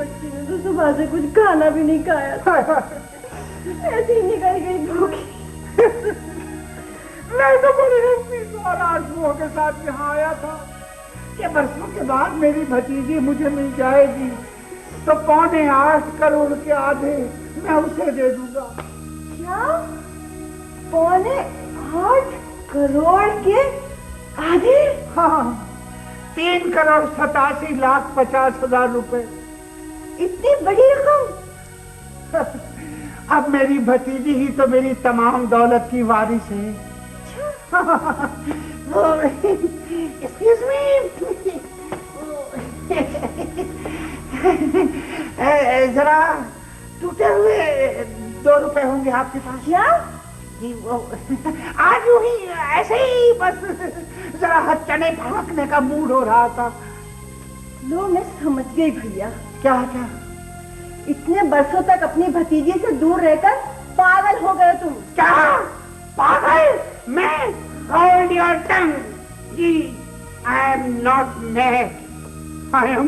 बच्ची ने तो सुबह से कुछ खाना भी नहीं खाया था। ऐसे ही निकल गई भूखी। मैं तो बड़ी उम्मीद और आरज़ुओं के साथ यहाँ आया था कि बरसों के बाद मेरी भतीजी मुझे मिल जाएगी तो 8.25 करोड़ के आधे मैं उसे दे दूंगा। क्या 8.25 करोड़ के आधे? हाँ, 3,87,50,00,000 रुपए। इतनी बड़ी रकम? अब मेरी भतीजी ही तो मेरी तमाम दौलत की वारिस है। एक्सक्यूज मी, जरा टूटे हुए 2 रुपए होंगे आपके पास? क्या? जी वो आज यूं ही ऐसे ही बस जरा चने भागने का मूड हो रहा था। लो मैं समझ गई भैया। क्या क्या? इतने बरसों तक अपनी भतीजी से दूर रहकर पागल हो गए तुम। क्या पागल? मैं? Hold your tongue. Ji, I am not mad. I am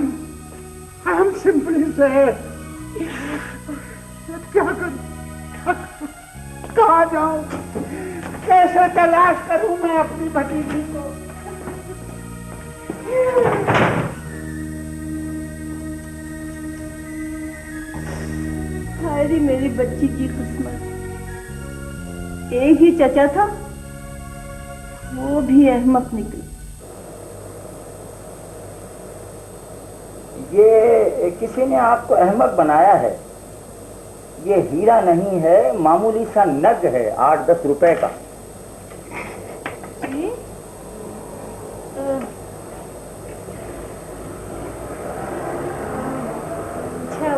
simply sad. क्या करूं? कहाँ जाऊं? कैसे तलाश करूं मैं अपनी भतीजी को? हाय मेरी बच्ची की किस्मत। एक ही चचा था, वो भी अहमक निकली। ये किसी ने आपको अहमक बनाया है। ये हीरा नहीं है, मामूली सा नग है 8-10 रुपए का। जी? अच्छा,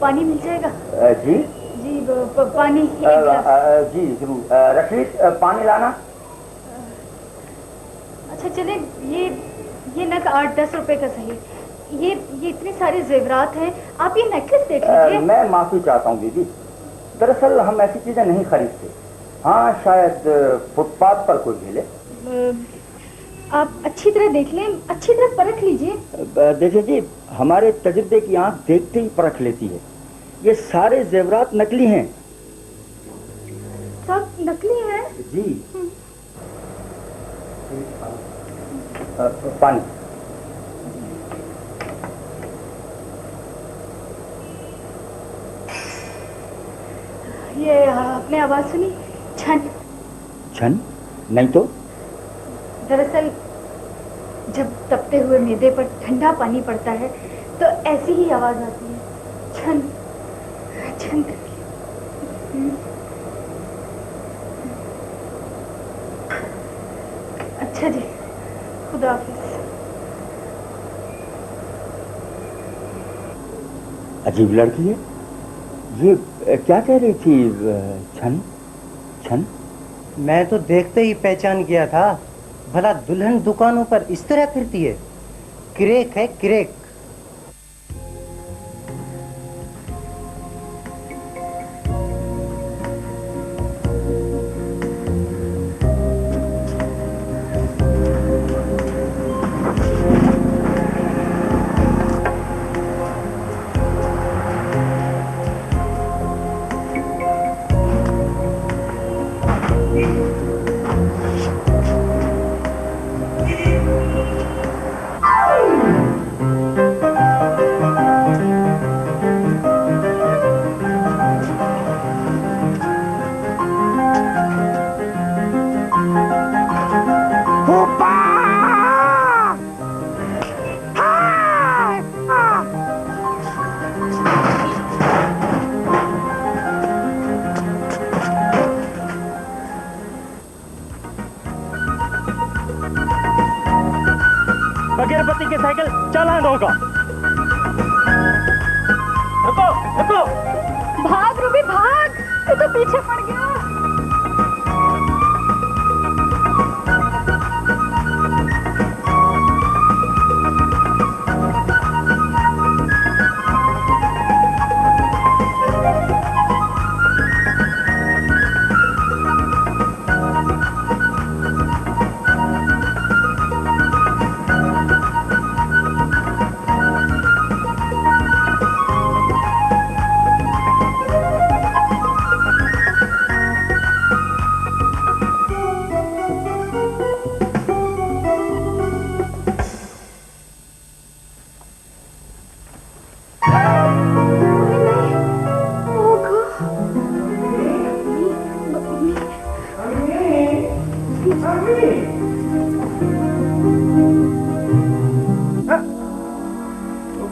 पानी मिल जाएगा? जी जी पानी एक गिलास। जी जरूर। रशीद, पानी लाना। अच्छा चले, ये नग 8-10 रुपए का सही। ये इतने सारे जेवरात हैं, आप ये नेकलेस देख लीजिए। मैं माफी चाहता हूँ दीदी, दरअसल हम ऐसी चीजें नहीं खरीदते। हाँ, शायद फुटपाथ पर कोई मिले। आप अच्छी तरह देख लें, अच्छी तरह परख लीजिए। देखिए जी, हमारे तजुर्बे की आंख देखते ही परख लेती है। ये सारे जेवरात नकली हैं। सब नकली हैं? जी। पानी। ये आपने आवाज सुनी? छन छन? नहीं तो। दरअसल जब तपते हुए मैदे पर ठंडा पानी पड़ता है तो ऐसी ही आवाज आती है, छन छन करके। अच्छा जी, खुदा हाफिज। अजीब लड़की है ये। क्या कह रही थी? छन छन? मैं तो देखते ही पहचान गया था। भला दुल्हन दुकानों पर इस तरह फिरती है? क्रेक है, क्रेक। बगैर बत्ती के साइकिल चालान होगा। रुको रुको। भाग रूबी भाग, तू तो पीछे पड़ गया।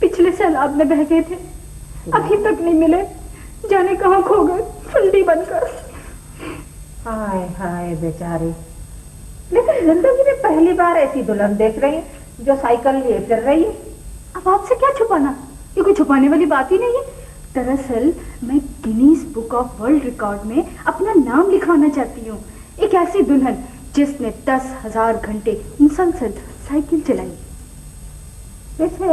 पिछले सैलाब में बह गए थे, अभी तक नहीं मिले, जाने कहाँ खो गए फुल्डी बनकर। हाय हाय बेचारे, लेकिन जिंदगी में पहली बार ऐसी दुल्हन देख रही है जो साइकिल लिए फिर रही है। अब आपसे क्या छुपाना, ये कोई छुपाने वाली बात ही नहीं है। दरअसल मैं Guinness book of world record में अपना नाम लिखवाना चाहती हूँ, एक ऐसी दुल्हन जिसने 10,000 घंटे मुसलसल साइकिल चलाई। वैसे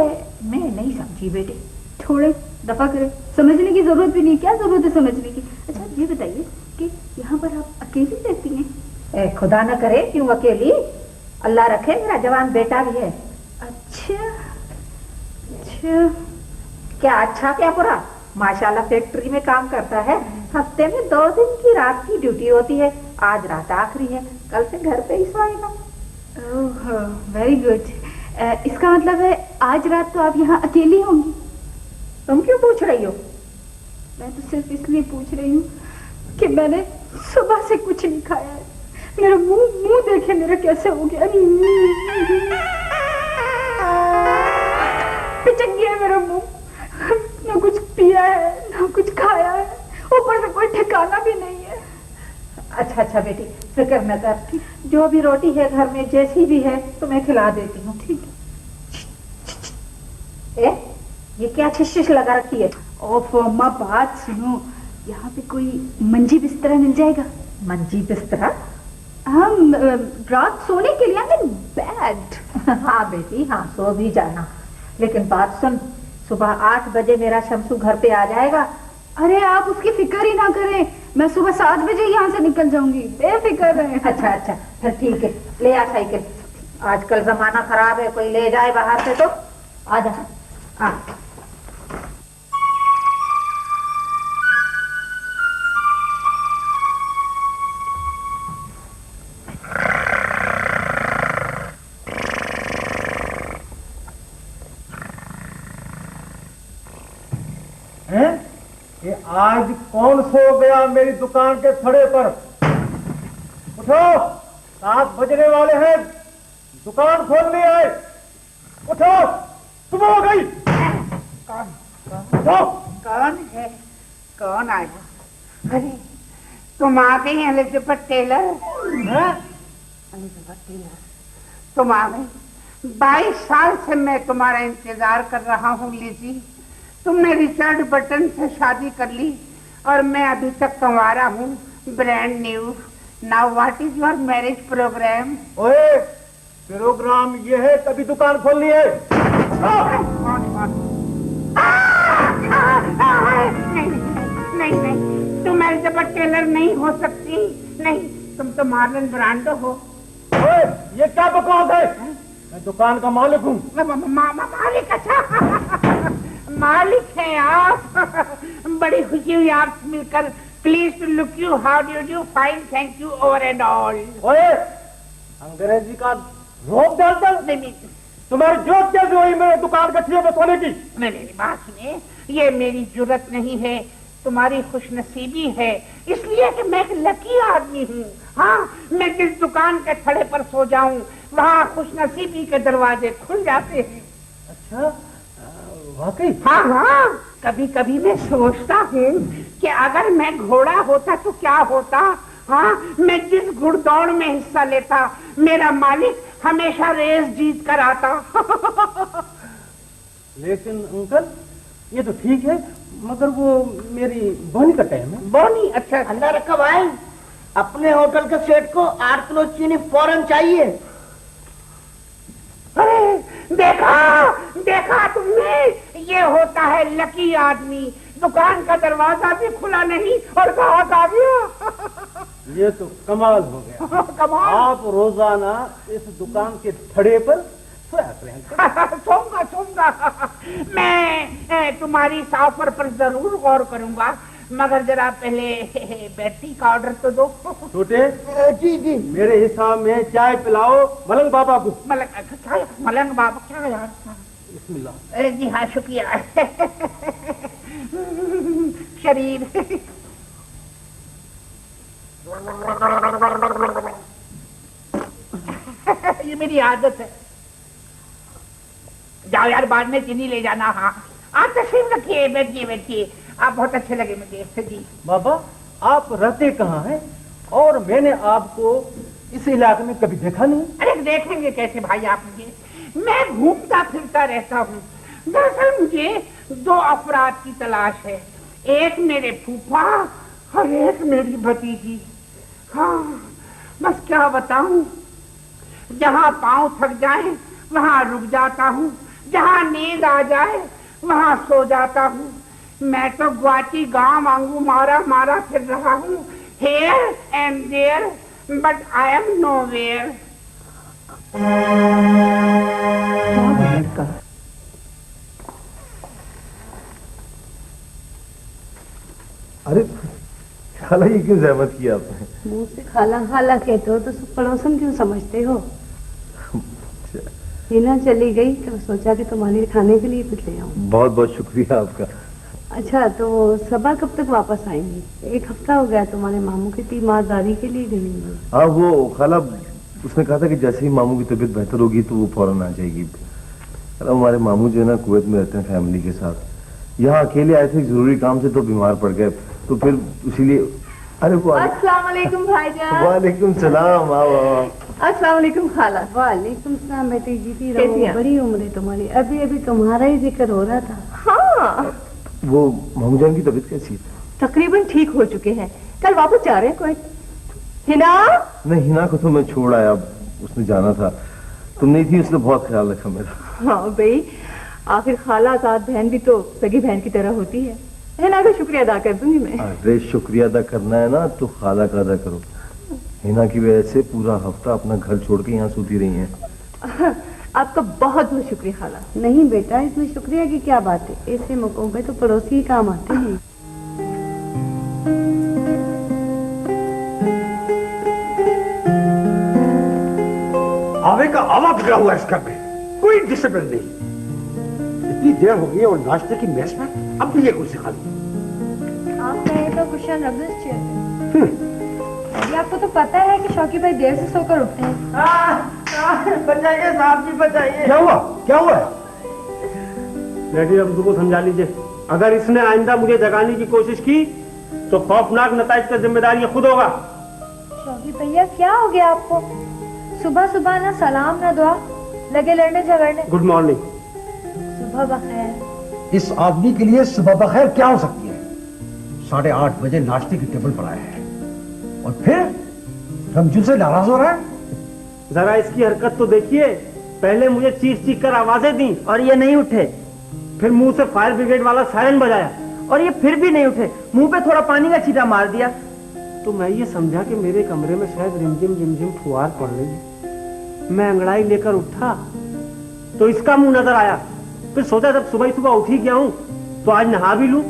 मैं नहीं समझी बेटे। छोड़े, दफा करे, समझने की जरूरत भी नहीं, क्या जरूरत है समझने की। अच्छा ये बताइए कि यहाँ पर आप अकेली रहती हैं? खुदा न करे क्यों अकेली, अल्लाह रखे मेरा जवान बेटा भी है। अच्छा अच्छा, क्या अच्छा क्या बुरा, माशाल्लाह फैक्ट्री में काम करता है, हफ्ते में 2 दिन की रात की ड्यूटी होती है, आज रात आखिरी है, कल से घर पे ही सोएगा। Oh very good. इसका मतलब है आज रात तो आप यहाँ अकेली होंगी। तुम क्यों पूछ रही हो? मैं तो सिर्फ इसलिए पूछ रही हूँ कि मैंने सुबह से कुछ नहीं खाया है, मेरा मुंह देखे मेरा कैसे हो गया, पिचक गया मेरा मुंह, ना कुछ पिया है ना कुछ खाया है, ऊपर से कोई ठिकाना भी नहीं है। अच्छा अच्छा बेटी फिक्र न कर, जो भी रोटी है घर में जैसी भी है तुम्हें खिला देती हूँ। ठीक है। ये क्या छिश लगा रखी है? ओफ अम्मा बात सुनो, यहाँ पे कोई मंजी बिस्तरा मिल जाएगा? मंजी बिस्तरा? हम रात सोने के लिए बेड। हाँ बेटी हाँ, सो भी जाना, लेकिन बात सुन, सुबह 8 बजे मेरा शमसू घर पे आ जाएगा। अरे आप उसकी फिक्र ही ना करें, मैं सुबह 7 बजे यहाँ से निकल जाऊंगी, बेफिक्र रहें। अच्छा अच्छा फिर ठीक है, ले आ साइकिल, आजकल जमाना खराब है, कोई ले जाए बाहर से तो आ जा। आ ये आज कौन सो गया मेरी दुकान के थड़े पर? उठो, 7 बजने वाले हैं, दुकान खोलनी है। उठो, सुबह हो गई। कौन उठो। कौन है? कौन आया? अरे तुम आ गई एलिजाबेथ टेलर। एलिजाबेथ टेलर तुम आ गई। 22 साल से मैं तुम्हारा इंतजार कर रहा हूँ लिजी। तुमने रिचर्ड बटन से शादी कर ली और मैं अभी तक कंवारा हूँ, brand new. Now what is your marriage program? ओए, प्रोग्राम ये है, कभी दुकान खोलनी है। नहीं नहीं, तुम एलिजाबेथ टेलर नहीं हो सकती। नहीं, तुम तो मार्लन ब्रांडो हो। ओए, ये क्या बकवास है? मैं दुकान का मालिक हूँ। मालिक? अच्छा मालिक हैं आप। बड़ी खुशी हुई आपसे मिलकर। Please to look you, how do you, fine, thank you, over and all. ओए, अंग्रेजी का रोक डालता? नहीं, तुम्हारी जरूरत कैसे हुई मेरे दुकान गठियों में सोने की? मेरी बात सुनिए, ये मेरी जरूरत नहीं है, तुम्हारी खुशनसीबी है, इसलिए कि मैं एक लकी आदमी हूँ। हाँ, मैं जिस दुकान के थड़े पर सो जाऊँ वहाँ खुशनसीबी के दरवाजे खुल जाते हैं। अच्छा, वाकई? हाँ हाँ, कभी कभी मैं सोचता हूँ कि अगर मैं घोड़ा होता तो क्या होता। हाँ, मैं जिस घुड़दौड़ में हिस्सा लेता मेरा मालिक हमेशा रेस जीत कर आता। लेकिन अंकल, ये तो ठीक है, मगर वो मेरी बोनी का टाइम है। बोनी? अच्छा, अंदर रखा भाई, अपने होटल के सेठ को 8 किलो चीनी फौरन चाहिए। अरे देखा देखा तुमने, ये होता है लकी आदमी। दुकान का दरवाजा भी खुला नहीं और ग्राहक आ गया। ये तो कमाल हो गया। कमाल? आप रोजाना इस दुकान के थड़े पर सोया करें। सोऊंगा। मैं तुम्हारी इस ऑफर पर जरूर गौर करूंगा, मगर जरा पहले बैटरी का ऑर्डर तो दो। छोटे जी जी, मेरे हिसाब में चाय पिलाओ मलंग बाबा को। मलंग बाबा? क्या यार? बिस्मिल्लाह। जी हाँ, शुक्रिया। शरीर। ये मेरी आदत है। जाओ यार, बाद में चीनी ले जाना। हाँ आप तशरीफ रखिए, बैठिए बैठिए, आप बहुत अच्छे लगे मुझे जी। बाबा आप रहते कहाँ हैं? और मैंने आपको इस इलाके में कभी देखा नहीं। अरे देखेंगे कैसे भाई आप मुझे, मैं घूमता फिरता रहता हूँ। दरअसल मुझे 2 अफराद की तलाश है, एक मेरे फूफा और एक मेरी भतीजी। हाँ बस क्या बताऊं, जहाँ पाँव थक जाए वहाँ रुक जाता हूँ, जहाँ नींद आ जाए वहाँ सो जाता हूँ। मैं तो गुवाहाटी गांव वांगू मारा मारा फिर रहा हूँ, here and there, but I am nowhere। अरे खाला ये क्यों जहमत किया आपने? मुंह से खाला खाला कहते हो तो सब पड़ोसन क्यों समझते हो? हिना चली गई तो सोचा कि तुम्हारे लिए खाने के लिए कुछ ले आऊं। बहुत बहुत शुक्रिया आपका। अच्छा तो सबा कब तक वापस आएंगी? 1 हफ्ता हो गया तुम्हारे मामू की तीमारदारी के लिए गई हुई। हाँ वो खाला उसने कहा था कि जैसे ही मामू की तबीयत बेहतर होगी तो वो फौरन आ जाएगी। हमारे मामू जो है ना कुवैत में रहते हैं फैमिली के साथ, यहाँ अकेले आए थे जरूरी काम से तो बीमार पड़ गए, तो फिर इसीलिए। अरे अस्सलाम वालेकुम भाईजान। वालेकुम सलाम। आओ आओ। अस्सलाम वालेकुम खाला। वालेकुम सलाम बेटी, जीती रहो, बड़ी उम्र है तुम्हारी। अभी अभी तुम्हारा ही जिक्र हो रहा था। हाँ वो मामू जान की तबीयत कैसी है? तकरीबन ठीक हो चुके हैं, कल वापस जा रहे हैं। कोई हिना? नहीं हिना को तो मैं छोड़ आया, उसने जाना था, तुम नहीं थी, उसने बहुत ख्याल रखा मेरा। हाँ भाई, आखिर खाला आजाद बहन भी तो सगी बहन की तरह होती है। हिना का शुक्रिया अदा कर दूंगी मैं। अरे शुक्रिया अदा करना है ना तो खाला का अदा करो। हिना की वजह से पूरा हफ्ता अपना घर छोड़ के यहाँ सोती रही हैं। आपका बहुत बहुत शुक्रिया खाला। नहीं बेटा, इसमें शुक्रिया की क्या बात है, ऐसे मौकों पे तो पड़ोसी ही काम आते हैं। आवे का आवा बिगड़ा हुआ है इस घर में, कोई डिसिप्लिन नहीं। इतनी देर हो गई और नाश्ते की मेज में अब भी ये कुछ सिखा दी। आप कहें तो कुशन रबल्स चेयर। अभी आपको तो पता है कि शौकी भाई देर से सोकर उठते हैं। बचाइए साहब जी, बचाइए। क्या हुआ क्या हुआ? डैडी अब्दू को समझा लीजिए, अगर इसने आइंदा मुझे जगाने की कोशिश की तो खौफनाक नताइज का जिम्मेदार ये खुद होगा। शौकी भैया क्या हो गया आपको? सुबह सुबह ना सलाम ना दुआ, लगे लड़ने झगड़ने। Good morning. सुबह बखैर। इस आदमी के लिए सुबह बखैर क्या हो सकती है? 8:30 बजे नाश्ते की टेबल पर आया है और फिर रमजू से नाराज हो रहा है। जरा इसकी हरकत तो देखिए, पहले मुझे चीख चीख कर आवाजें दी और ये नहीं उठे, फिर मुंह से फायर ब्रिगेड वाला सायरन बजाया और ये फिर भी नहीं उठे, मुंह पे थोड़ा पानी का छींटा मार दिया। तो मैं ये समझा कि मेरे कमरे में शायद रिमझिम रिमझिम फुहार पड़ रही है। मैं अंगड़ाई लेकर उठा तो इसका मुंह नजर आया, फिर सोचा जब सुबह सुबह उठ ही गया हूं तो आज नहा भी लूं।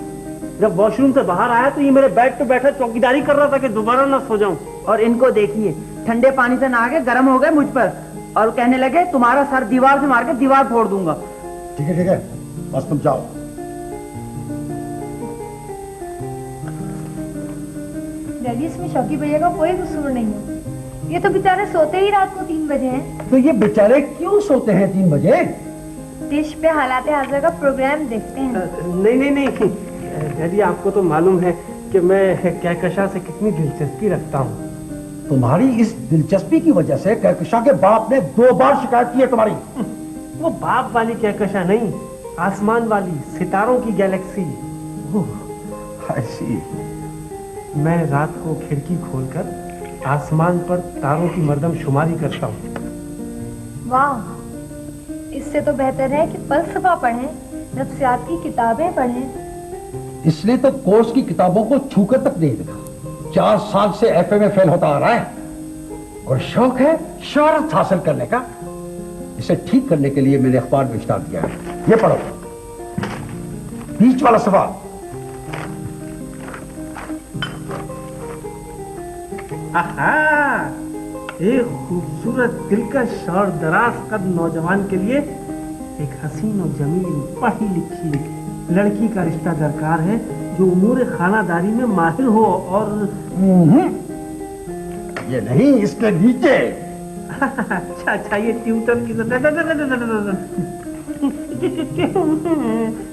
जब वॉशरूम से बाहर आया तो ये मेरे बेड पे बैठा चौकीदारी कर रहा था कि दोबारा ना सो जाऊं। और इनको देखिए, ठंडे पानी से नहा के गर्म हो गए मुझ पर और कहने लगे तुम्हारा सर दीवार से मार के दीवार फोड़ दूंगा। ठीक है बस तुम जाओ। डैडी, इसमें शौकी भैया का कोई कसूर नहीं है, ये तो बेचारे सोते ही रात को 3 बजे हैं। तो ये बेचारे क्यों सोते हैं 3 बजे? डिश पे हालात हाजिर का प्रोग्राम देखते हैं। नहीं डैडी, आपको तो मालूम है कि मैं कहकशा से कितनी दिलचस्पी रखता हूँ। तुम्हारी इस दिलचस्पी की वजह से कहकशा के बाप ने 2 बार शिकायत की है तुम्हारी। वो बाप वाली कहकशा नहीं, आसमान वाली, सितारों की गैलेक्सी। मैं रात को खिड़की खोलकर आसमान पर तारों की मर्दमशुमारी करता हूँ। वाह, इससे तो बेहतर है कि फलसफा पढ़ें, नफ्सियात की किताबें पढ़ें। इसलिए तो कोर्स की किताबों को छूकर तक नहीं देखा। 4 साल से एफए में फेल होता आ रहा है और शौक है शोहरत हासिल करने का। इसे ठीक करने के लिए मैंने अखबार में इश्तार दिया है, ये पढ़ो, बीच वाला सवाल। एक खूबसूरत दिलकश और दराज कद नौजवान के लिए एक हसीन और जमील पढ़ी लिखी लड़की का रिश्ता दरकार है जो उमूर खानादारी में माहिर हो। और ये नहीं, इसके नीचे। अच्छा ये ट्यूटर की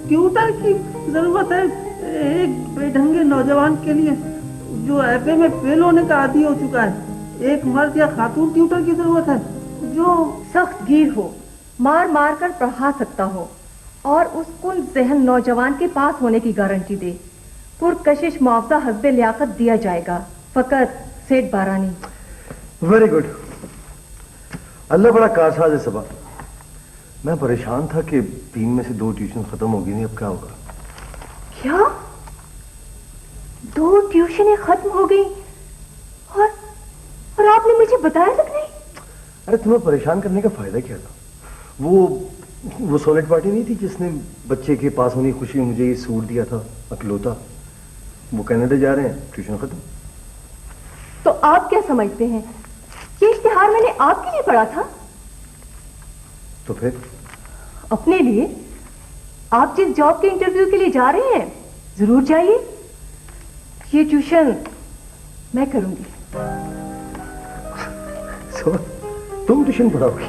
ट्यूटर की जरूरत है एक बेढंगे नौजवान के लिए जो एफए में फेल होने का आदी हो चुका है। एक मर्द या खातून ट्यूटर की जरूरत है जो सख्त गिर हो, मार मार कर पढ़ा सकता हो और उस कुल जहन नौजवान के पास होने की गारंटी दे। पुरकशिश मुआवजा हस्बे लियाकत दिया जाएगा, फकत सेठ बारानी। वेरी गुड, अल्लाह बड़ा कारसाज है सबा। मैं परेशान था कि 3 में से 2 ट्यूशन खत्म होगी, नहीं अब क्या होगा। क्या 2 ट्यूशनें खत्म हो गई और आपने मुझे बताया तक नहीं? अरे तुम्हें परेशान करने का फायदा क्या था? वो सोलेट पार्टी नहीं थी जिसने बच्चे के पास होने की खुशी में मुझे ये सूट दिया था अकलौता, वो कनाडा जा रहे हैं, ट्यूशन खत्म। तो आप क्या समझते हैं ये इश्तिहार मैंने आपके लिए पढ़ा था? तो फिर अपने लिए? आप जिस जॉब के इंटरव्यू के लिए जा रहे हैं जरूर जाइए, ये ट्यूशन मैं करूंगी। तुम ट्यूशन पढ़ाओगी?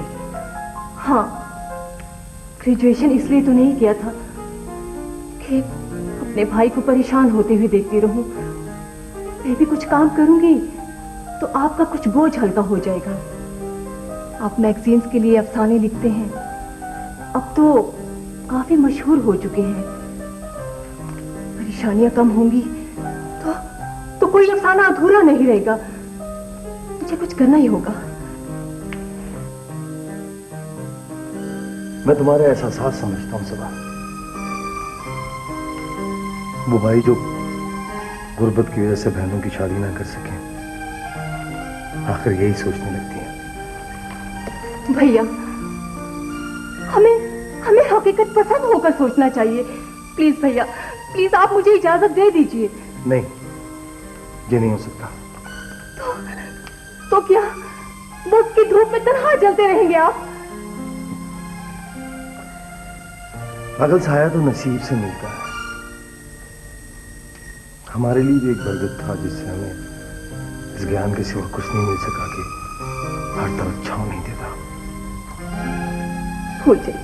हाँ, ग्रेजुएशन इसलिए तो नहीं किया था कि अपने भाई को परेशान होते हुए देखती रहूं। मैं भी कुछ काम करूंगी तो आपका कुछ बोझ हल्का हो जाएगा। आप मैगजीन्स के लिए अफसाने लिखते हैं, अब तो काफी मशहूर हो चुके हैं। परेशानियां कम होंगी तो कोई अफसाना अधूरा नहीं रहेगा। मुझे कुछ करना ही होगा। मैं तुम्हारे एहसास समझता हूं सबा। वो भाई जो गुर्बत की वजह से बहनों की शादी ना कर सके, आखिर यही सोचने लगती हैं। भैया, हमें हकीकत पसंद होकर सोचना चाहिए। प्लीज भैया, प्लीज आप मुझे इजाजत दे दीजिए। नहीं, ये नहीं हो सकता। तो क्या वक्त की धूप में तन्हा जलते रहेंगे आप? पागल साया तो नसीब से मिलता है। हमारे लिए भी एक बरगद था जिससे हमें इस ज्ञान के सिवा कुछ नहीं मिल सका कि हर तरफ छांव नहीं देता। भूल जाइए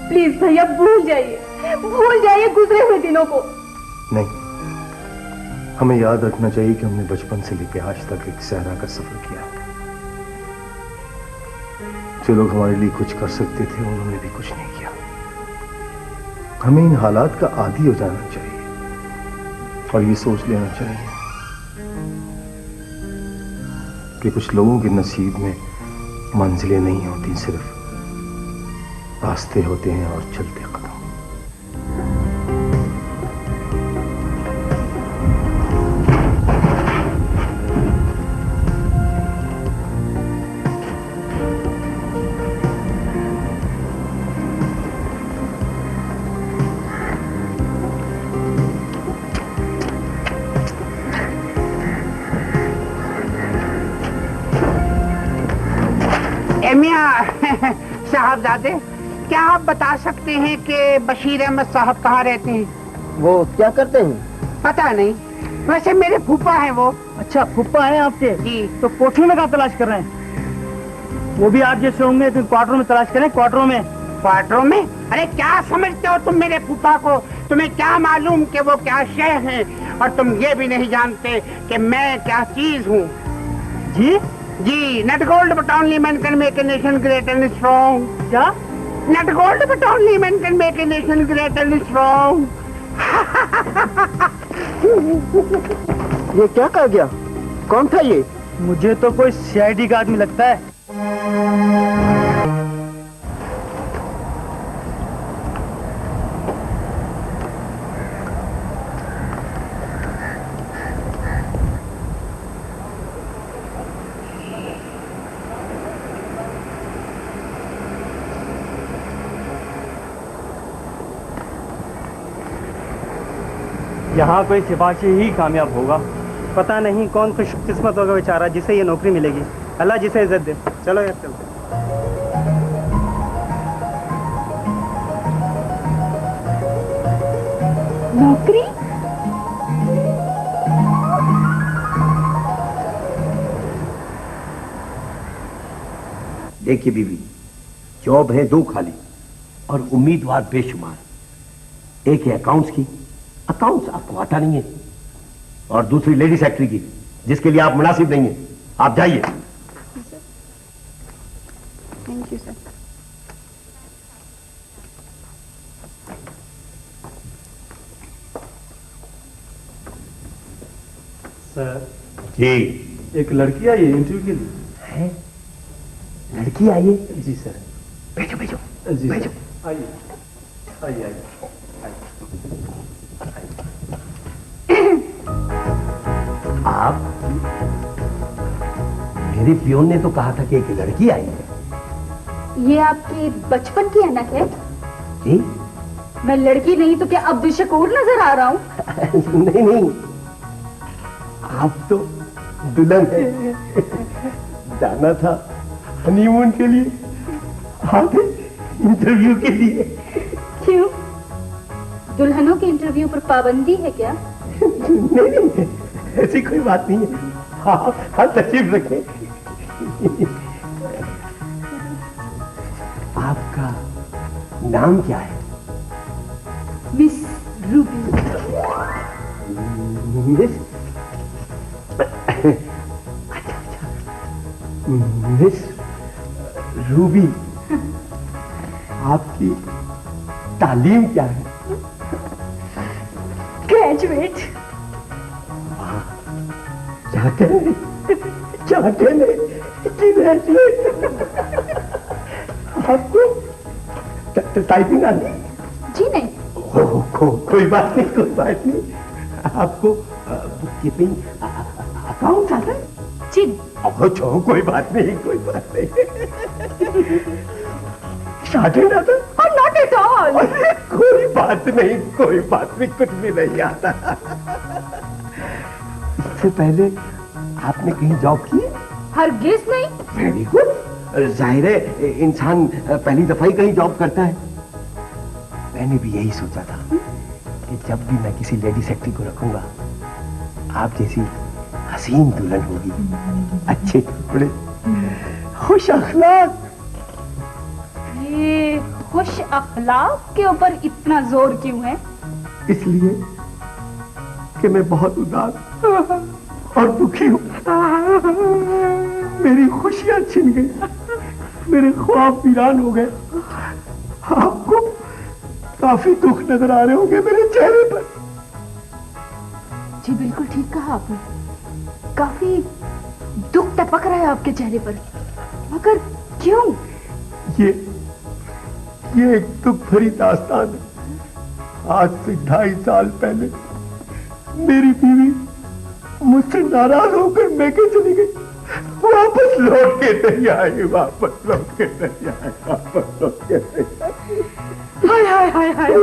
प्लीज भैया, भूल जाइए गुजरे हुए दिनों को। नहीं, हमें याद रखना चाहिए कि हमने बचपन से लेकर आज तक एक सहरा का सफर किया। जो लोग हमारे लिए कुछ कर सकते थे उन्होंने भी कुछ नहीं किया। हमें इन हालात का आदी हो जाना चाहिए और ये सोच लेना चाहिए कि कुछ लोगों के नसीब में मंजिलें नहीं होती, सिर्फ रास्ते होते हैं और चलते कदम। साहबजादे, क्या आप बता सकते हैं कि बशीर अहमद साहब कहाँ रहते हैं? वो क्या करते हैं? पता नहीं, वैसे मेरे फूफा हैं वो। अच्छा, फुप्पा है आपके? जी। तो कोठरी में कहाँ तलाश कर रहे हैं? वो भी आप जैसे होंगे तो क्वार्टरों में तलाश करें। क्वार्टरों में? क्वार्टरों में? अरे क्या समझते हो तुम मेरे फूफा को? तुम्हें क्या मालूम कि वो क्या शय हैं? और तुम ये भी नहीं जानते कि मैं क्या चीज हूँ। जी जी, not gold but only man can make a nation great and strong. क्या? Not gold but only man can make a nation great and strong. ये क्या कहा गया? कौन था ये? मुझे तो कोई सीआईडी का आदमी लगता है। यहाँ कोई सिपाही ही कामयाब होगा। पता नहीं कौन खुशकिस्मत होगा बेचारा जिसे ये नौकरी मिलेगी। अल्लाह जिसे इज्जत दे। चलो यार चलते। नौकरी? देखिए बीवी, जॉब है 2 खाली, और उम्मीदवार बेशुमार। एक है अकाउंट्स की, अकाउंट्स आपको आता नहीं है, और दूसरी लेडी सेक्रेटरी की, जिसके लिए आप मुनासिब नहीं है। आप जाइए। Thank you sir. सर जी, एक लड़की आई है इंटरव्यू के लिए। है? लड़की आई है? जी सर। भेजो भेजो जी भेजो। सर। आइए आइए आइए। आप, मेरे पियोन ने तो कहा था कि एक लड़की आई है। ये आपकी बचपन की अनक है? जी? मैं लड़की नहीं तो क्या अब्दुल शकूर नजर आ रहा हूँ? नहीं नहीं, आप तो दुल्हन है। जाना था हनीमून के लिए, आगे इंटरव्यू के लिए। क्यों? दुल्हनों के इंटरव्यू पर पाबंदी है क्या? नहीं नहीं, ऐसी कोई बात नहीं है। हाँ हाँ, तशरीफ रखें। आपका नाम क्या है? Miss Ruby. मिस? अच्छा अच्छा, मिस रूबी। आपकी तालीम क्या है? ग्रेजुएट। क्या कहने, क्या कहने कि ग्रेजुएट? आपको टाइपिंग आती? जी नहीं। कोई बात नहीं, कोई बात नहीं। आपको बुककीपिंग, अकाउंट आता है? जी। अच्छा, कोई बात नहीं, कोई बात नहीं। शार्टेड आता? Not at all. कोई बात नहीं, कोई बात नहीं, कुछ भी नहीं आता। इससे पहले आपने कहीं जॉब की? हरगिज नहीं। Very good. जाहिर है इंसान पहली दफा ही कहीं जॉब करता है। मैंने भी यही सोचा था कि जब भी मैं किसी लेडी सेक्रेटरी को रखूंगा, आप जैसी हसीन दुल्हन होगी, अच्छे कपड़े, खुश अखलाक। ये खुश अखलाक के ऊपर इतना जोर क्यों है? इसलिए कि मैं बहुत उदास और दुखी हूँ। मेरी खुशियां छिन गई, मेरे ख्वाब वीरान हो गए। आपको काफी दुख नजर आ रहे होंगे मेरे चेहरे पर। जी बिल्कुल ठीक कहा आपने, काफी दुख टपक रहा है आपके चेहरे पर, मगर क्यों? ये एक दुख भरी दास्तान है। आज से 2.5 साल पहले मेरी बीवी मुझसे नाराज होकर मैके चली गई। वापस लौट के नहीं आई, वापस लौट के नहीं आई, वापस लौट के नहीं आई। हाय हाय हाय हाय हाय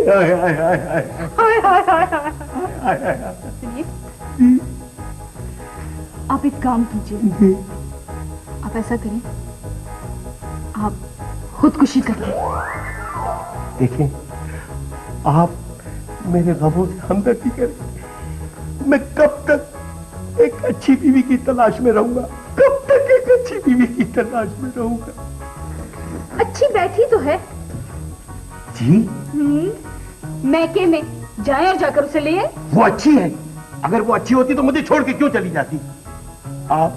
हाय हाय हाय हाय हाय हाय हाय हाय। सुनिए, आप एक काम कीजिए, आप ऐसा करें, आप खुदकुशी कर लें। देखें, आप मेरे गमों से हमदर्दी करें। मैं कब तक एक अच्छी बीवी की तलाश में रहूंगा? कब तक एक अच्छी बीवी की तलाश में रहूंगा? अच्छी बैठी तो है जी? मैके में, जाए और जाकर उसे ले आए। वो अच्छी है। अगर वो अच्छी होती तो मुझे छोड़ के क्यों चली जाती? आप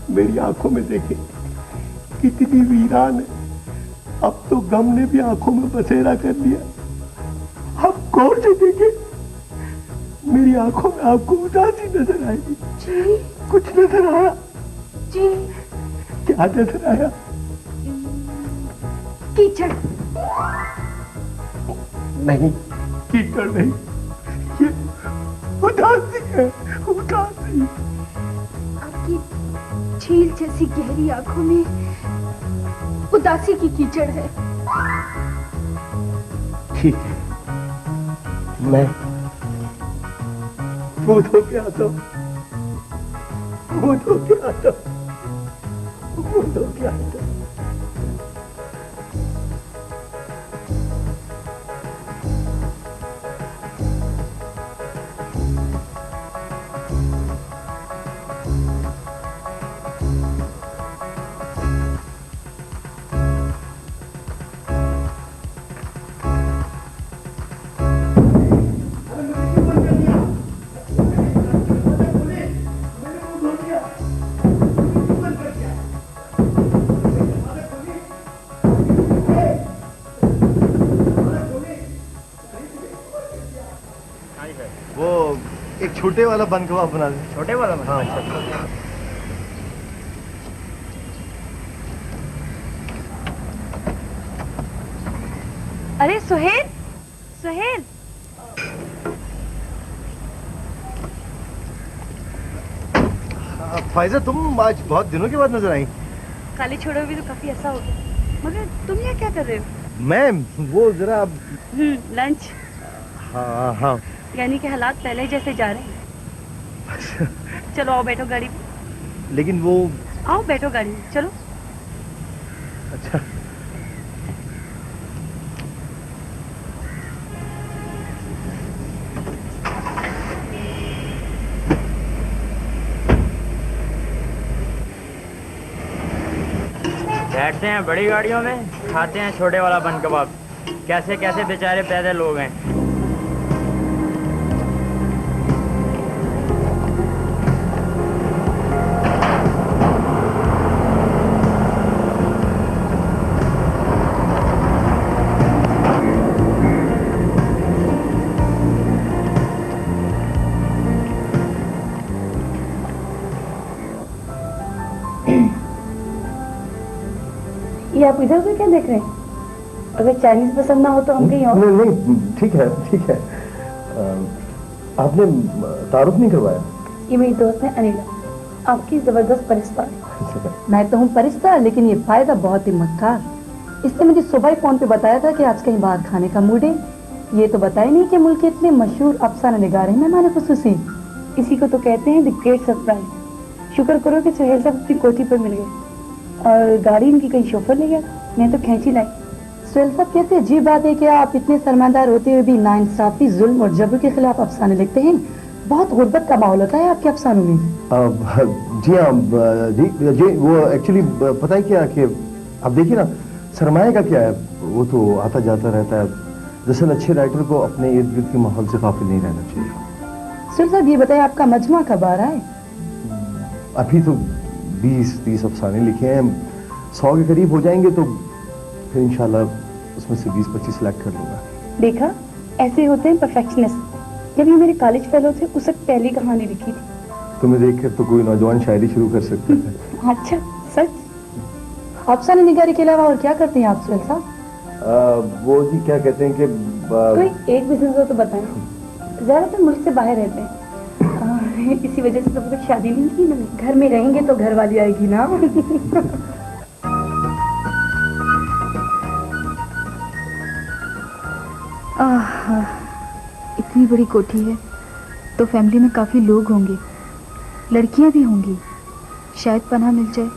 मेरी आंखों में देखें, कितनी वीरान है। अब तो गम ने भी आंखों में बसेरा कर लिया। आप गौर से देखें, मेरी आंखों में आपको उदासी नजर आएगी। जी? कुछ नजर आया? जी। क्या नजर आया? कीचड़। नहीं, कीचड़ नहीं, ये उदासी है, उदासी। आपकी झील जैसी गहरी आंखों में उदासी की कीचड़ है। ठीक है, मैं मुंह धो के आता हूँ, मुंह धो के आता हूँ, मुंह धो के आता हूँ। एक छोटे वाला बन कबाब बना दे। छोटे वाला बन? हाँ। अरे सुहेल, सुहेल। फायजा, तुम आज बहुत दिनों के बाद नजर आई। काले छोड़े भी तो काफी ऐसा हो गया, मगर तुम यहाँ क्या कर रहे हो? मैं वो जरा लंच। हाँ हाँ। यानी कि हालात पहले जैसे जा रहे हैं। चलो आओ बैठो गाड़ी में। लेकिन वो आओ बैठो गाड़ी में, चलो। अच्छा। बैठते हैं बड़ी गाड़ियों में, खाते हैं छोटे वाला बन कबाब। कैसे कैसे बेचारे पैदल लोग हैं। ये आप इधर उधर क्या देख रहे हैं? अगर चाइनीज पसंद ना हो तो हम कहीं और। नहीं नहीं, ठीक है ठीक है। आपने तारुफ नहीं करवाया? ये मेरी दोस्त है अनिला, आपकी जबरदस्त परिस्ता है। मैं तो हूँ परिस्ता, लेकिन ये फायदा बहुत ही मक्कार। इसने मुझे सुबह ही फोन पे बताया था कि आज कहीं बाहर खाने का मूड है। ये तो बताया नहीं कि मुल्क के इतने मशहूर अफसाना निगार हैं मेहमान खुसूसी। इसी को तो कहते हैं द ग्रेट सरप्राइज। शुक्र करो कि सुहेल साहब अपनी कोठी पर मिल गए और गाड़ी इनकी कहीं शोफर ले गया, मैं तो खींची लाई। सुहेल साहब, कैसे अजीब बात है कि आप इतने सरमादार होते हुए भी नाइंसाफी, जुल्म और जबर के खिलाफ अफसाने लिखते हैं। बहुत गुर्बत का माहौल होता है आपके अफसानों में। जी हाँ जी, वो एक्चुअली पता है क्या कि अब देखिए ना, सरमाए का क्या है, वो तो आता जाता रहता है। दरअसल अच्छे राइटर को अपने इर्द गिर्द के माहौल से गाफिल नहीं रहना चाहिए। सुहेल साहब, ये बताइए आपका मजमा कब आ रहा है? अभी तो 20-30 अफसाने लिखे हैं, 100 के करीब हो जाएंगे तो फिर इंशाल्लाह उसमें से 20-25 सिलेक्ट कर लूंगा। देखा, ऐसे होते हैं परफेक्शनिस्ट। जब ये मेरे कॉलेज फेलो थे, उस वक्त पहली कहानी लिखी थी। तुम्हें देखकर तो कोई नौजवान शायरी शुरू कर सकता है। अच्छा, सच? अफसाने निगारी के अलावा और क्या करते हैं आप सुहेल साहब? वो जी क्या कहते हैं कि कोई एक बिजनेस हो तो बताएं। ज्यादातर मुल्क से बाहर रहते हैं, इसी वजह से तो अभी तक शादी नहीं की मैंने। घर में रहेंगे तो घर वाली आएगी ना। इतनी बड़ी कोठी है तो फैमिली में काफी लोग होंगे, लड़कियां भी होंगी, शायद पनाह मिल जाए।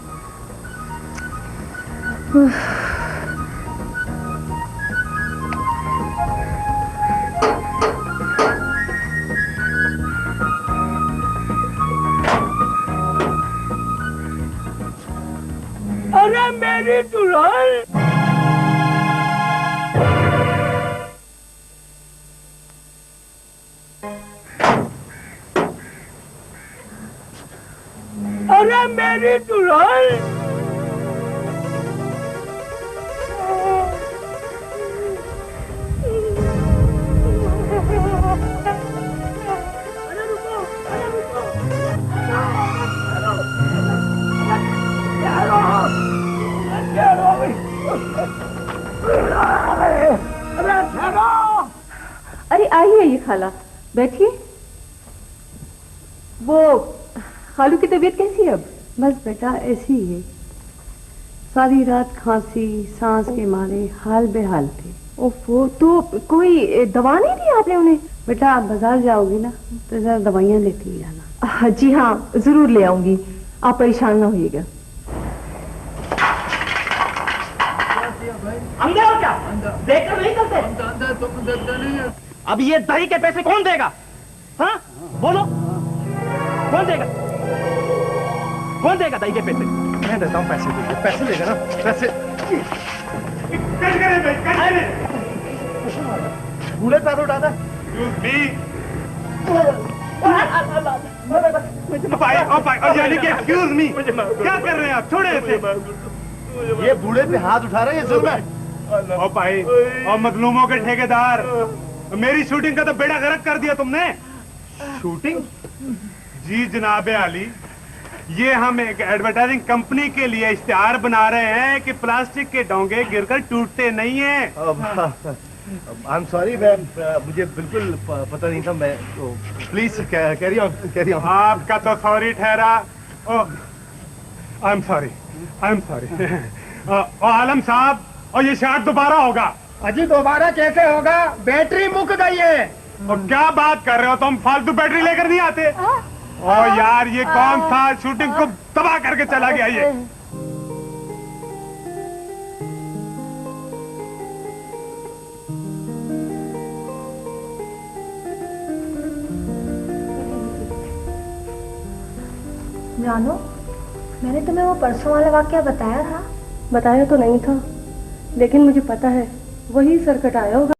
अरे मेरी दुल्हन, अरे मेरी दुल्हन। अरे आइए ये खाला, बैठिए। वो खालू की तबीयत कैसी है अब? बस बेटा ऐसी ही है, सारी रात खांसी, सांस के मारे हाल बेहाल थे। ओफो, तो कोई दवा नहीं दी आपने उन्हें? बेटा आप बाजार जाओगी ना तो जरा दवाइयाँ लेती जाना। जी हाँ, जरूर ले आऊंगी, आप परेशान ना होइएगा। अंदर हो क्या? देखकर नहीं करते? अब ये दही के पैसे कौन देगा? हाँ बोलो, कौन देगा? कौन देगा दही के पैसे? मैं देता हूँ पैसे। पैसे देगा ना, पैसे। बूढ़े पैर उठाता यानी कि एक्सक्यूज मी, क्या कर रहे हैं आप? छोड़े इसे। ये बूढ़े पे हाथ उठा रहे हैं, ये जुल्म है। ओ भाई, और मजलूमों के ठेकेदार, मेरी शूटिंग का तो बेड़ा गर्क कर दिया तुमने। शूटिंग? जी जनाबे आली, ये हम एक एडवर्टाइजिंग कंपनी के लिए इश्तिहार बना रहे हैं कि प्लास्टिक के डोंगे गिरकर टूटते नहीं हैं। आई एम सॉरी, मुझे बिल्कुल पता नहीं था। मैं प्लीज कैरी ऑन। आपका तो सॉरी ठहरा। I am sorry. आलम साहब, और ये शॉट दोबारा होगा? अजी दोबारा कैसे होगा, बैटरी मुक गई है। और क्या बात कर रहे हो तुम, फालतू बैटरी लेकर नहीं आते? ओ यार, ये कौन था शूटिंग को तबाह करके चला गया ये? जानो, मैंने तुम्हें वो परसों वाला वाकया बताया था। बताया तो नहीं था, लेकिन मुझे पता है वही सर्कट आया होगा।